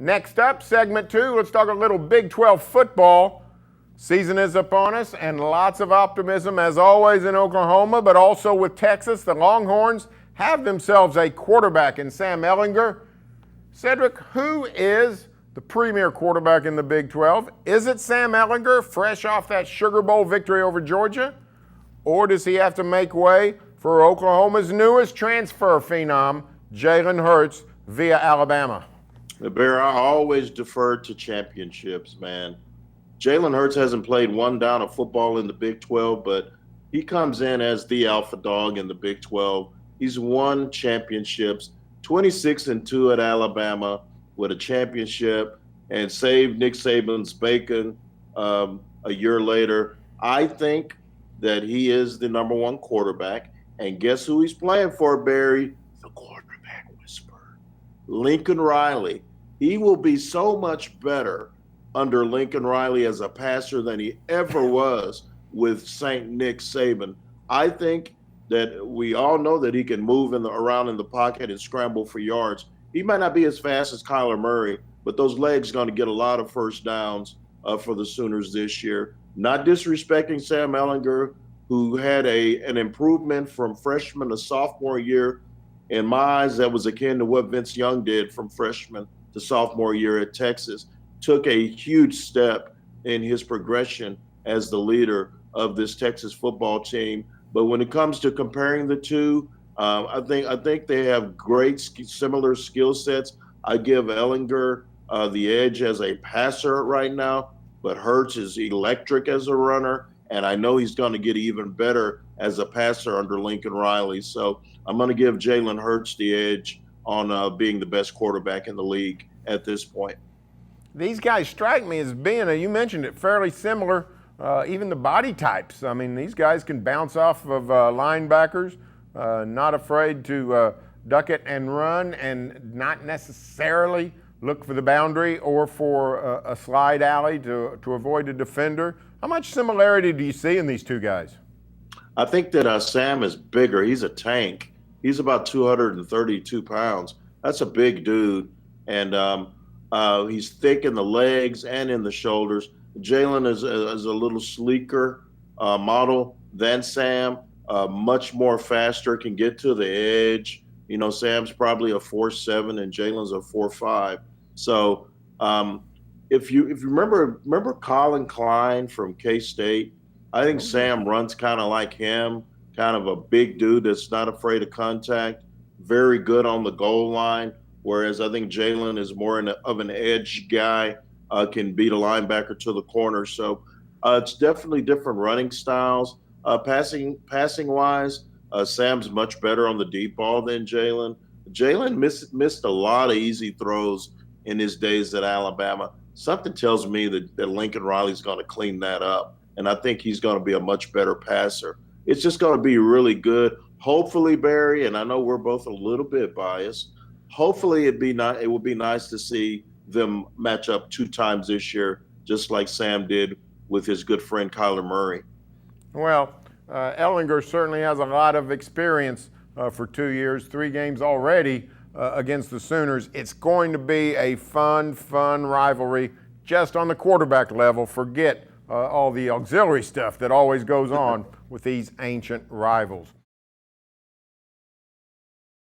Next up, segment 2, let's talk a little Big 12 football. Season is upon us and lots of optimism as always in Oklahoma, but also with Texas. The Longhorns have themselves a quarterback in Sam Ehlinger. Cedric, who is the premier quarterback in the Big 12? Is it Sam Ehlinger, fresh off that Sugar Bowl victory over Georgia? Or does he have to make way for Oklahoma's newest transfer phenom, Jalen Hurts, via Alabama? Bear, I always defer to championships, man. Jalen Hurts hasn't played one down of football in the Big 12, but he comes in as the alpha dog in the Big 12. He's won championships, 26-2 at Alabama with a championship, and saved Nick Saban's bacon a year later. I think that he is the number one quarterback. And guess who he's playing for, Barry? The quarterback whisperer, Lincoln Riley. He will be so much better under Lincoln Riley as a passer than he ever was with St. Nick Saban. I think that we all know that he can move around in the pocket and scramble for yards. He might not be as fast as Kyler Murray, but those legs are going to get a lot of first downs for the Sooners this year. Not disrespecting Sam Ehlinger, who had an improvement from freshman to sophomore year. In my eyes, that was akin to what Vince Young did from freshman to sophomore year at Texas. Took a huge step in his progression as the leader of this Texas football team. But when it comes to comparing the two, I think they have great similar skill sets. I give Ehlinger the edge as a passer right now, but Hurts is electric as a runner, and I know he's going to get even better as a passer under Lincoln Riley. So I'm going to give Jalen Hurts the edge on being the best quarterback in the league at this point. These guys strike me as being, you mentioned it, fairly similar, even the body types. I mean, these guys can bounce off of linebackers, not afraid to duck it and run, and not necessarily look for the boundary or for a slide alley to avoid a defender. How much similarity do you see in these two guys? I think that Sam is bigger. He's a tank. He's about 232 pounds. That's a big dude. And he's thick in the legs and in the shoulders. Jalen is a little sleeker model than Sam, much more faster, can get to the edge. You know, Sam's probably a 4.7 and Jalen's a 4.5. So if you remember Colin Klein from K-State, I think Sam runs kind of like him, kind of a big dude that's not afraid of contact, very good on the goal line. Whereas I think Jalen is more of an edge guy, can beat a linebacker to the corner. So it's definitely different running styles. Passing-wise, Sam's much better on the deep ball than Jalen. Jalen missed a lot of easy throws in his days at Alabama. Something tells me that Lincoln Riley's going to clean that up, and I think he's going to be a much better passer. It's just going to be really good. Hopefully, Barry, and I know we're both a little bit biased, hopefully it will be nice to see them match up 2 times this year, just like Sam did with his good friend Kyler Murray. Well, Ehlinger certainly has a lot of experience for 2 years, 3 games already against the Sooners. It's going to be a fun rivalry just on the quarterback level. Forget all the auxiliary stuff that always goes on with these ancient rivals.